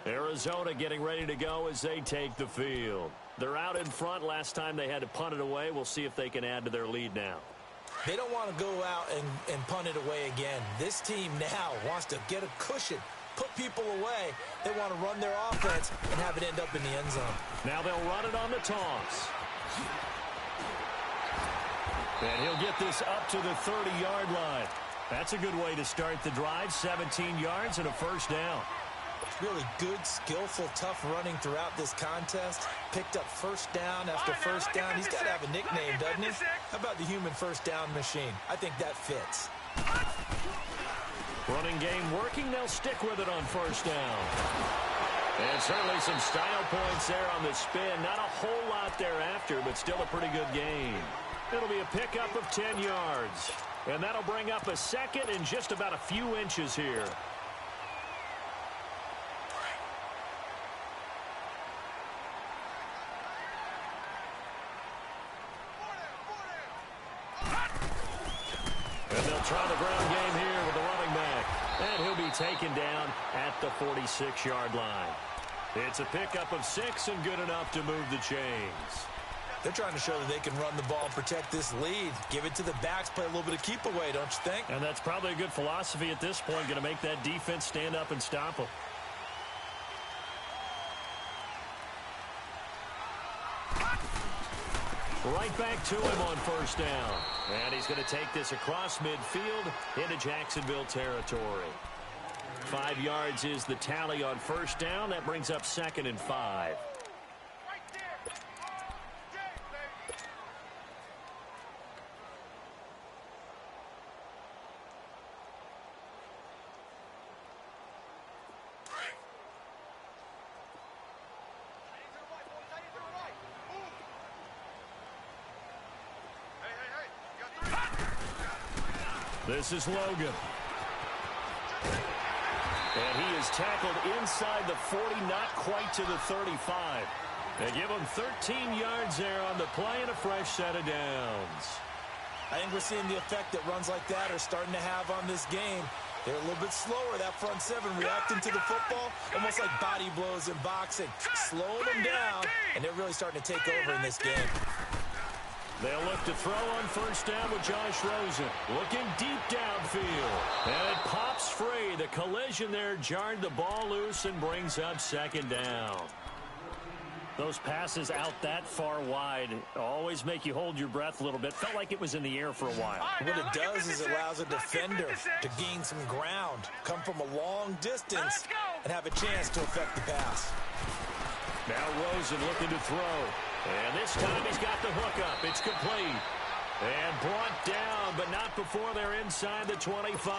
Arizona getting ready to go as they take the field. They're out in front. Last time they had to punt it away. We'll see if they can add to their lead now. They don't want to go out and punt it away again. This team now wants to get a cushion, put people away. They want to run their offense and have it end up in the end zone. Now they'll run it on the toss. And he'll get this up to the 30-yard line. That's a good way to start the drive. 17 yards and a 1st down. Really good, skillful, tough running throughout this contest. Picked up 1st down after 1st down. He's got to have a nickname, doesn't he? How about the human 1st down machine? I think that fits. Running game working. They'll stick with it on 1st down. And certainly some style points there on the spin. Not a whole lot thereafter, but still a pretty good game. It'll be a pickup of 10 yards. And that'll bring up a 2nd and just about a few inches here. Try the ground game here with the running back. And he'll be taken down at the 46-yard line. It's a pickup of 6 and good enough to move the chains. They're trying to show that they can run the ball and protect this lead. Give it to the backs, play a little bit of keep away, don't you think? And that's probably a good philosophy at this point, going to make that defense stand up and stop them. Right back to him on first down. And he's going to take this across midfield into Jacksonville territory. 5 yards is the tally on first down. That brings up 2nd and 5. This is Logan. And he is tackled inside the 40, not quite to the 35. They give him 13 yards there on the play and a fresh set of downs. I think we're seeing the effect that runs like that are starting to have on this game. They're a little bit slower, that front seven, reacting to the football, almost like body blows in boxing. Slowing them down, and they're really starting to take over in this game. They'll look to throw on first down with Josh Rosen. Looking deep downfield. And it pops free. The collision there jarred the ball loose and brings up 2nd down. Those passes out that far wide always make you hold your breath a little bit. Felt like it was in the air for a while. What it does is it allows a defender to gain some ground, come from a long distance, and have a chance to affect the pass. Now Rosen looking to throw. And this time he's got the hook up. It's complete. And brought down, but not before they're inside the 25.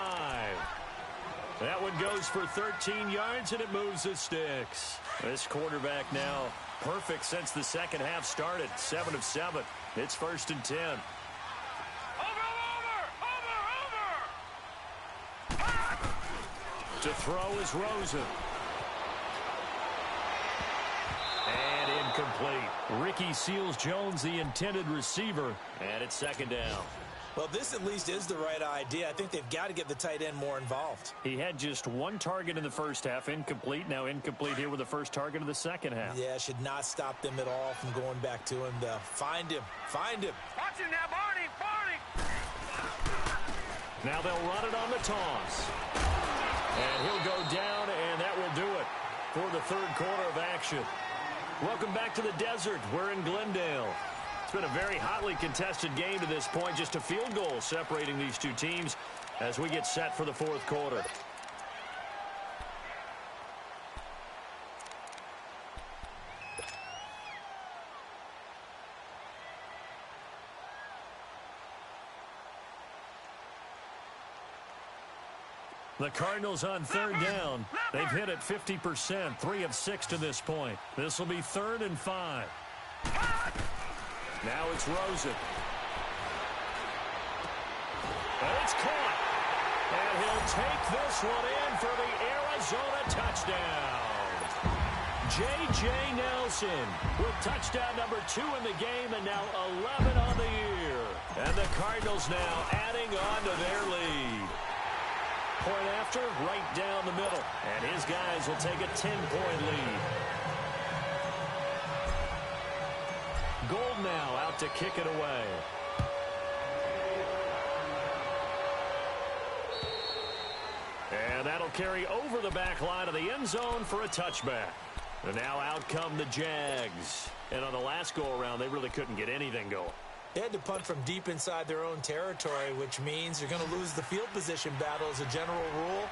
That one goes for 13 yards, and it moves the sticks. This quarterback now perfect since the second half started. 7 of 7. It's 1st and 10. To throw is Rosen. And incomplete. Ricky Seals-Jones, the intended receiver, and it's 2nd down. Well, this at least is the right idea. I think they've got to get the tight end more involved. He had just 1 target in the first half, incomplete. Now incomplete here with the first target of the second half. Yeah, should not stop them at all from going back to him. Find him. Find him. Watch him now, Barney. Barney. Now they'll run it on the toss. And he'll go down, and that will do it for the third quarter of action. Welcome back to the desert. We're in Glendale. It's been a very hotly contested game to this point. Just a field goal separating these two teams as we get set for the fourth quarter. The Cardinals on third down. They've hit it 50%, 3 of 6 to this point. This will be 3rd and 5. Now it's Rosen. And it's caught. And he'll take this one in for the Arizona touchdown. J.J. Nelson with touchdown number 2 in the game and now 11 on the year. And the Cardinals now adding on to their lead. Point after, right down the middle. And his guys will take a 10-point lead. Gold now out to kick it away. And that'll carry over the back line of the end zone for a touchback. And now out come the Jags. And on the last go-around, they really couldn't get anything going. They had to punt from deep inside their own territory, which means you're going to lose the field position battle as a general rule.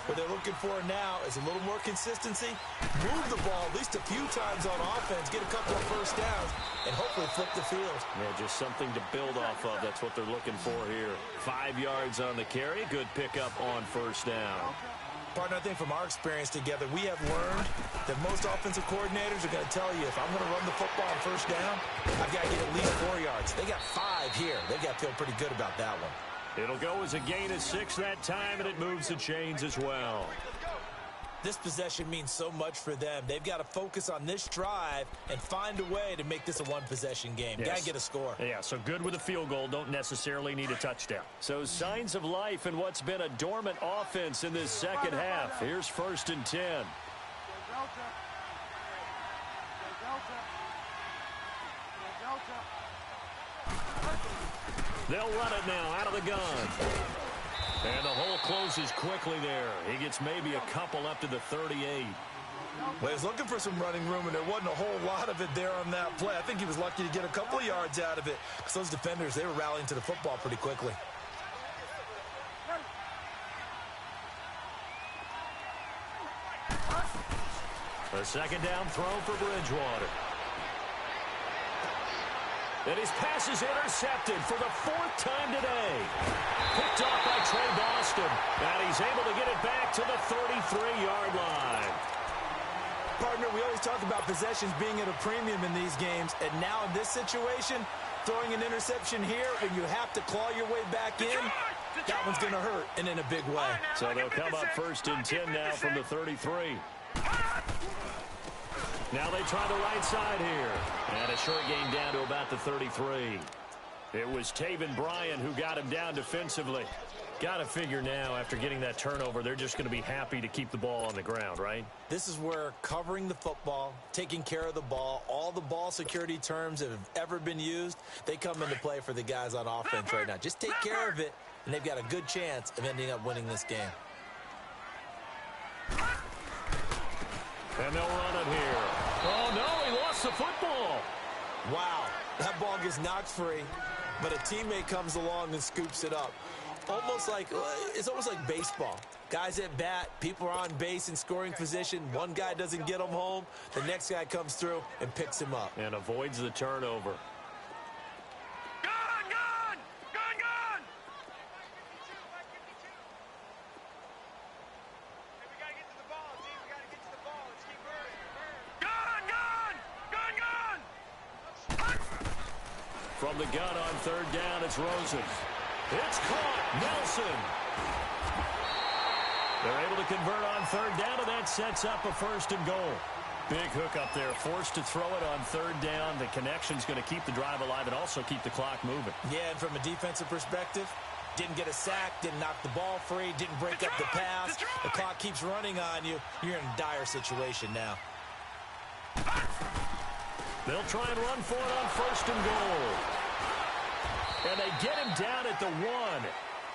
What they're looking for now is a little more consistency, move the ball at least a few times on offense, get a couple of first downs, and hopefully flip the field. Yeah, just something to build off of. That's what they're looking for here. 5 yards on the carry. Good pickup on first down. Partner, I think from our experience together, we have learned that most offensive coordinators are going to tell you, if I'm going to run the football on first down, I've got to get at least 4 yards. They got 5 here. They've got to feel pretty good about that one. It'll go as a gain of 6 that time, and it moves the chains as well. This possession means so much for them. They've got to focus on this drive and find a way to make this a one-possession game. Yes. Got to get a score. Yeah, so good with a field goal. Don't necessarily need a touchdown. So signs of life in what's been a dormant offense in this second half. Here's 1st and 10. They'll run it now out of the gun. And the hole closes quickly there. He gets maybe a couple up to the 38. Well, he was looking for some running room, and there wasn't a whole lot of it there on that play. I think he was lucky to get a couple of yards out of it because those defenders, they were rallying to the football pretty quickly. A second down throw for Bridgewater. And his pass is intercepted for the 4th time today. Picked off by Trey Boston. And he's able to get it back to the 33-yard line. Partner, we always talk about possessions being at a premium in these games. And now in this situation, throwing an interception here when you have to claw your way back in, that one's going to hurt and in a big way. So they'll come up 1st and 10 now from the 33. Now they try the right side here. And a short gain down to about the 33. It was Taven Bryan who got him down defensively. Got to figure now, after getting that turnover, they're just going to be happy to keep the ball on the ground, right? This is where covering the football, taking care of the ball, all the ball security terms that have ever been used, they come into play for the guys on offense right now. Just take care of it, and they've got a good chance of ending up winning this game. And they'll run it here. Oh, no, he lost the football. Wow, that ball gets knocked free, but a teammate comes along and scoops it up. It's almost like baseball. Guys at bat, people are on base in scoring position. One guy doesn't get him home. The next guy comes through and picks him up. And avoids the turnover. From the gun on 3rd down, it's Rosen. It's caught. Nelson. They're able to convert on 3rd down, and that sets up a 1st and goal. Big hook up there. Forced to throw it on 3rd down. The connection's going to keep the drive alive and also keep the clock moving. Yeah, and from a defensive perspective, didn't get a sack, didn't knock the ball free, didn't break up the pass. The clock keeps running on you. You're in a dire situation now. They'll try and run for it on 1st and goal. And they get him down at the 1.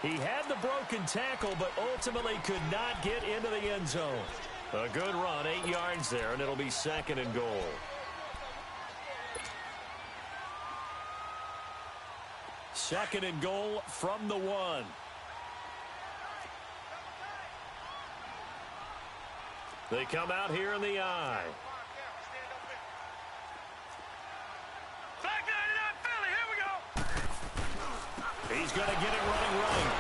He had the broken tackle, but ultimately could not get into the end zone. A good run, 8 yards there, and it'll be 2nd and goal. Second and goal from the 1. They come out here in the I. He's going to get it running right.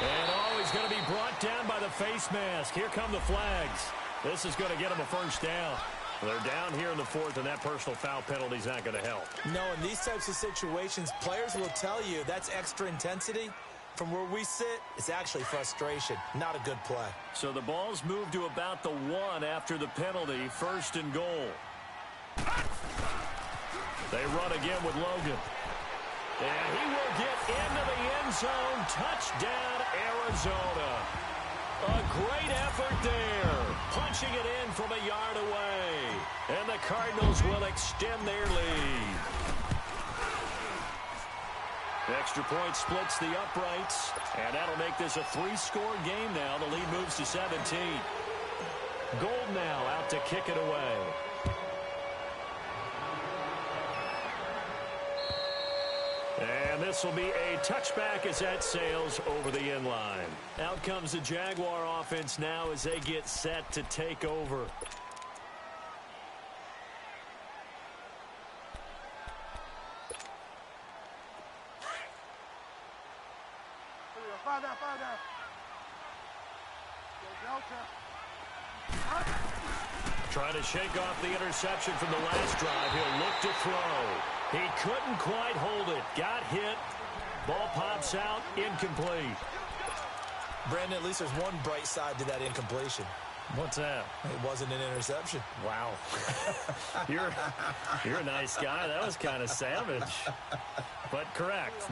And he's going to be brought down by the face mask. Here come the flags. This is going to get him a 1st down. They're down here in the 4th, and that personal foul penalty is not going to help. No, in these types of situations, players will tell you that's extra intensity. From where we sit, it's actually frustration. Not a good play. So the ball's moved to about the 1 after the penalty. 1st and goal. They run again with Logan. And he will get into the end zone. Touchdown, Arizona. A great effort there. Punching it in from a yard away. And the Cardinals will extend their lead. Extra point splits the uprights. And that'll make this a 3-score game now. The lead moves to 17. Gold now out to kick it away. And this will be a touchback as that sails over the end line. Out comes the Jaguar offense now as they get set to take over. Trying to shake off the interception from the last drive. He'll look to throw. He couldn't quite hold it. Got hit. Ball pops out. Incomplete. Brandon, at least there's one bright side to that incompletion. What's that? It wasn't an interception. Wow. You're a nice guy. That was kind of savage. But correct.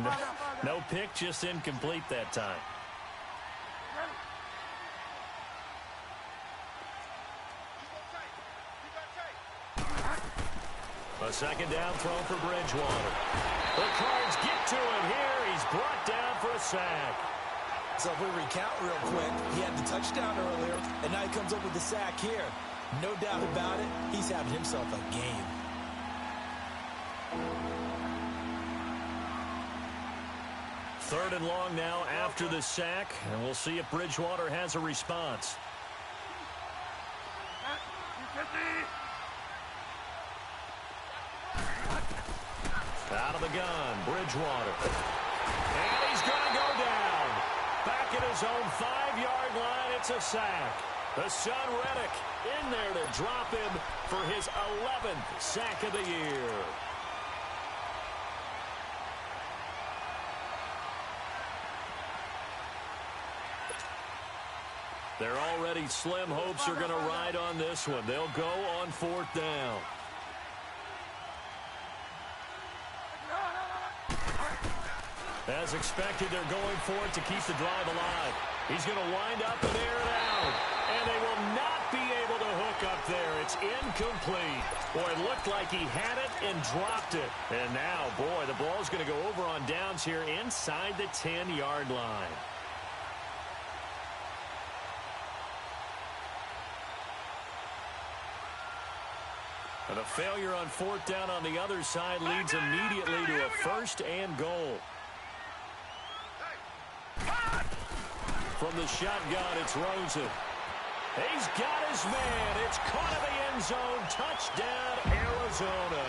No pick, just incomplete that time. A second down throw for Bridgewater. The Cards get to him here. He's brought down for a sack. So if we recount real quick, he had the touchdown earlier, and now he comes up with the sack here. No doubt about it, he's having himself a game. Third and long now after the sack, and we'll see if Bridgewater has a response. Out of the gun, Bridgewater. And he's going to go down. Back at his own 5-yard line, it's a sack. The son Reddick in there to drop him for his 11th sack of the year. They're already slim hopes are going to ride on this one. They'll go on 4th down. As expected, they're going for it to keep the drive alive. He's going to wind up and air it out. And they will not be able to hook up there. It's incomplete. Boy, it looked like he had it and dropped it. And now, boy, the ball's going to go over on downs here inside the 10-yard line. And a failure on 4th down on the other side leads immediately to a 1st and goal. From the shotgun, it's Rosen. He's got his man. It's caught in the end zone. Touchdown, Arizona.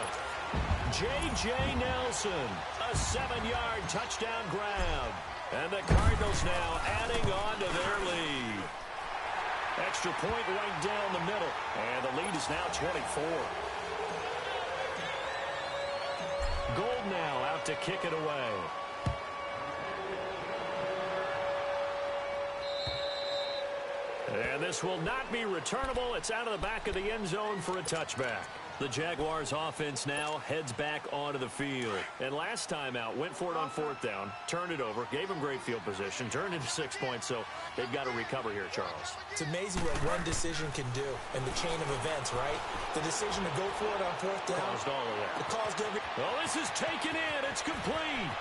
J.J. Nelson, a 7-yard touchdown grab. And the Cardinals now adding on to their lead. Extra point right down the middle. And the lead is now 24. Gold now out to kick it away. And this will not be returnable. It's out of the back of the end zone for a touchback. The Jaguars offense now heads back onto the field. And last time out, went for it on 4th down, turned it over, gave them great field position, turned into 6 points, so they've got to recover here, Charles. It's amazing what one decision can do in the chain of events, right? The decision to go for it on 4th down. Caused all of that. It caused every... Well, this is taken in. It's complete.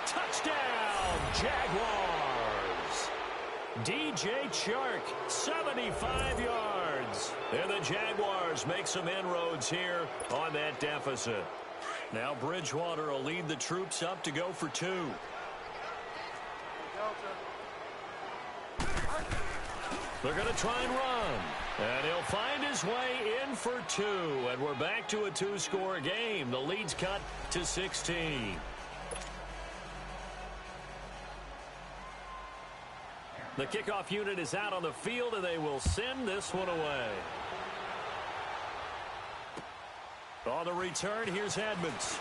Touchdown, Jaguars. DJ Chark, 75 yards. And the Jaguars make some inroads here on that deficit. Now Bridgewater will lead the troops up to go for 2. They're going to try and run. And he'll find his way in for 2. And we're back to a 2-score game. The lead's cut to 16. The kickoff unit is out on the field, and they will send this one away. On the return, here's Edmonds.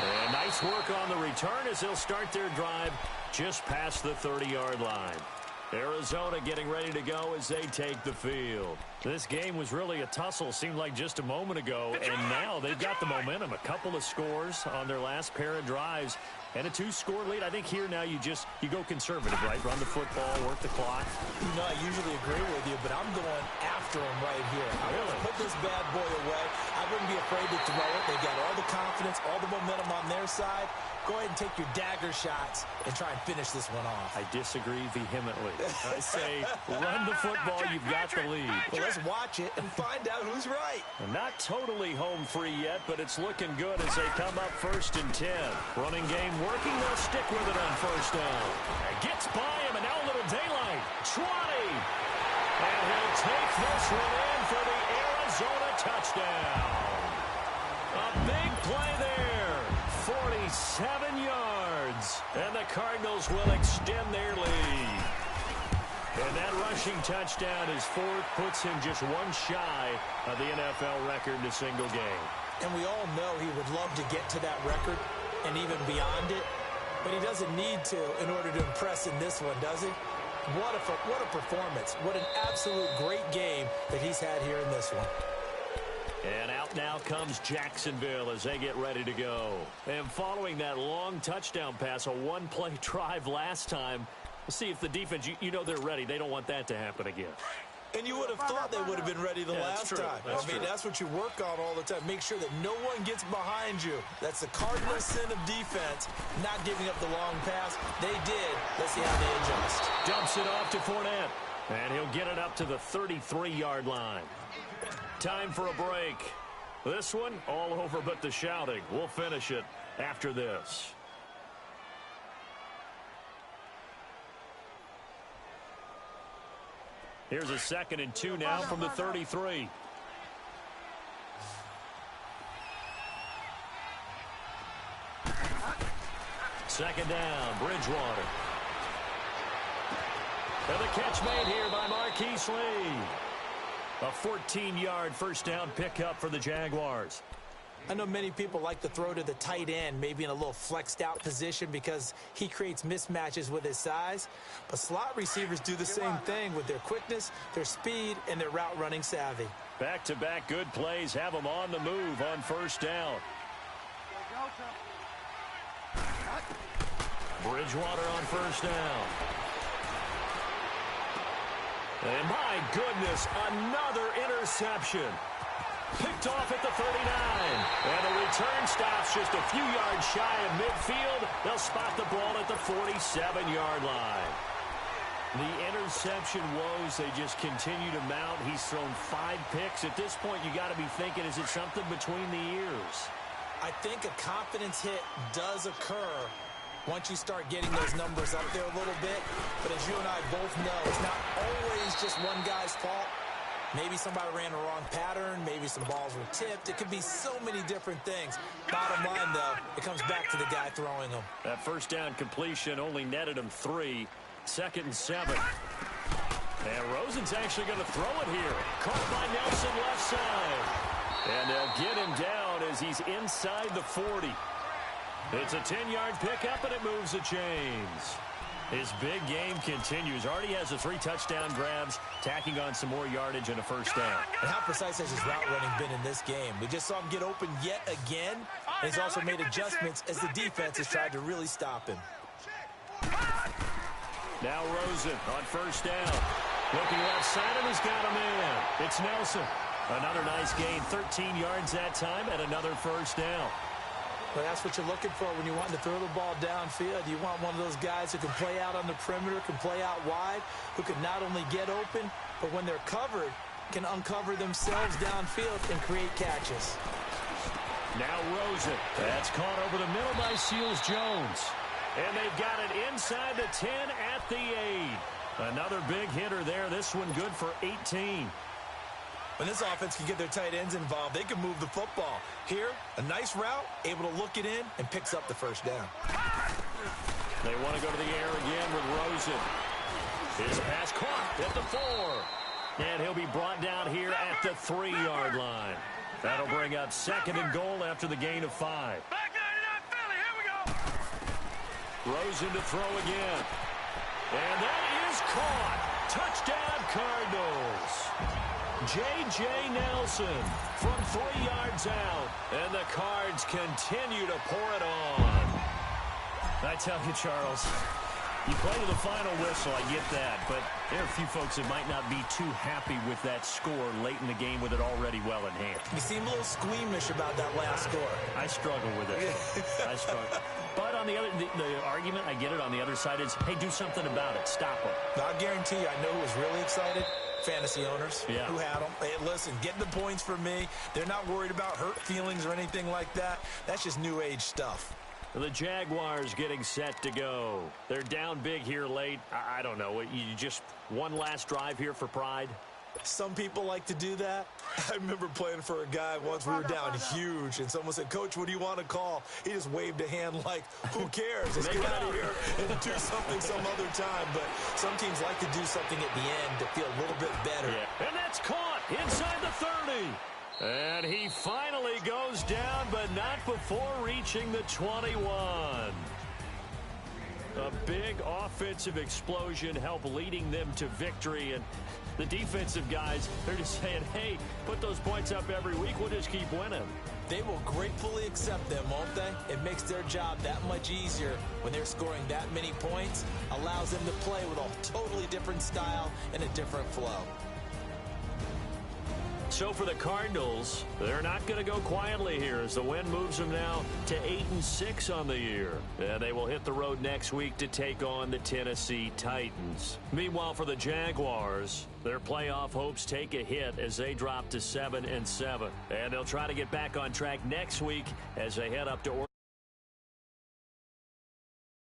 And nice work on the return as they'll start their drive just past the 30-yard line. Arizona getting ready to go as they take the field. This game was really a tussle, seemed like just a moment ago, and now they've got the momentum. A couple of scores on their last pair of drives. And a 2-score lead. I think here now you go conservative, right? Run the football, work the clock. You know, I usually agree with you, but I'm going after him right here. I want to put this bad boy away. I wouldn't be afraid to throw it. They've got all the confidence, all the momentum on their side. Go ahead and take your dagger shots and try and finish this one off. I disagree vehemently. I say run the football, you've got the lead. Well, let's watch it and find out who's right. Not totally home free yet, but it's looking good as they come up 1st and 10. Running game working, they'll stick with it on 1st down. Gets by him, and now a little daylight. 20. And he'll take this one in for the Arizona touchdown. A big play there. 47 yards. And the Cardinals will extend their lead. And that rushing touchdown is 4th, puts him just one shy of the NFL record in a single game. And we all know he would love to get to that record and even beyond it, but he doesn't need to in order to impress in this one, does he? What a performance. What an absolute great game that he's had here in this one. And out now comes Jacksonville as they get ready to go. And following that long touchdown pass, a one-play drive last time, we'll see if the defense, you know they're ready. They don't want that to happen again. And you would have thought they would have been ready the last time. That's what you work on all the time. Make sure that no one gets behind you. That's the cardinal sin of defense, not giving up the long pass. They did. Let's see how they adjust. Dumps it off to Fournette. And he'll get it up to the 33-yard line. Time for a break. This one, all over but the shouting. We'll finish it after this. Here's a 2nd and 2 now from the 33. Second down, Bridgewater. And the catch made here by Marquise Lee. A 14-yard first down pickup for the Jaguars. I know many people like to throw to the tight end, maybe in a little flexed out position because he creates mismatches with his size. But slot receivers do the same thing with their quickness, their speed, and their route running savvy. Back-to-back good plays have them on the move on first down. Bridgewater on first down. And my goodness, another interception. Picked off at the 39. And the return stops just a few yards shy of midfield. They'll spot the ball at the 47-yard line. The interception woes, they just continue to mount. He's thrown 5 picks. At this point, you got to be thinking, is it something between the ears? I think a confidence hit does occur once you start getting those numbers up there a little bit. But as you and I both know, it's not always just one guy's fault. Maybe somebody ran the wrong pattern. Maybe some balls were tipped. It could be so many different things. Bottom line, though, it comes back to the guy throwing them. That first down completion only netted him 3. 2nd and 7. And Rosen's actually going to throw it here. Caught by Nelson left side. And they'll get him down as he's inside the 40. It's a 10-yard pickup, and it moves the chains. His big game continues. Already has the 3 touchdown grabs, tacking on some more yardage and a first down. And how precise has his route running been in this game? We just saw him get open yet again. And he's also made adjustments as the defense has tried to really stop him. Now Rosen on first down. Looking left side, and he's got him in. It's Nelson. Another nice gain, 13 yards that time, and another first down. Well, that's what you're looking for when you want to throw the ball downfield. You want one of those guys who can play out on the perimeter, can play out wide, who can not only get open, but when they're covered, can uncover themselves downfield and create catches. Now Rosen. That's caught over the middle by Seals-Jones. And they've got it inside the 10 at the 8. Another big hitter there. This one good for 18. When this offense can get their tight ends involved, they can move the football. Here, a nice route, able to look it in, and picks up the first down. They want to go to the air again with Rosen. His pass caught at the 4. And he'll be brought down here at the 3-yard line. That'll bring up 2nd and goal after the gain of 5. Back 99 Philly, here we go. Rosen to throw again. And that is caught. Touchdown, Cardinals. J.J. Nelson from 3 yards out. And the Cards continue to pour it on. I tell you, Charles, you play to the final whistle, I get that. But there are a few folks that might not be too happy with that score late in the game with it already well in hand. You seem a little squeamish about that last score. I struggle with it. I struggle. But on the other, the argument, I get it, on the other side is, hey, do something about it. Stop them. Now, I guarantee you, I know who was really excited. Fantasy owners who had them. Hey, listen, get the points for me. They're not worried about hurt feelings or anything like that. That's just new age stuff. The Jaguars getting set to go. They're down big here late. I don't know. You just one last drive here for pride? Some people like to do that. I remember playing for a guy once. We were down huge, and someone said, "Coach, what do you want to call?" He just waved a hand like, who cares? Let's get out of here and do something some other time. But some teams like to do something at the end to feel a little bit better. Yeah. And that's caught inside the 30. And he finally goes down, but not before reaching the 21. A big offensive explosion helped leading them to victory. And the defensive guys, they're just saying, hey, put those points up every week. We'll just keep winning. They will gratefully accept them, won't they? It makes their job that much easier when they're scoring that many points. Allows them to play with a totally different style and a different flow. So for the Cardinals, they're not going to go quietly here as the win moves them now to 8-6 on the year. And they will hit the road next week to take on the Tennessee Titans. Meanwhile, for the Jaguars, their playoff hopes take a hit as they drop to 7-7. And they'll try to get back on track next week as they head up to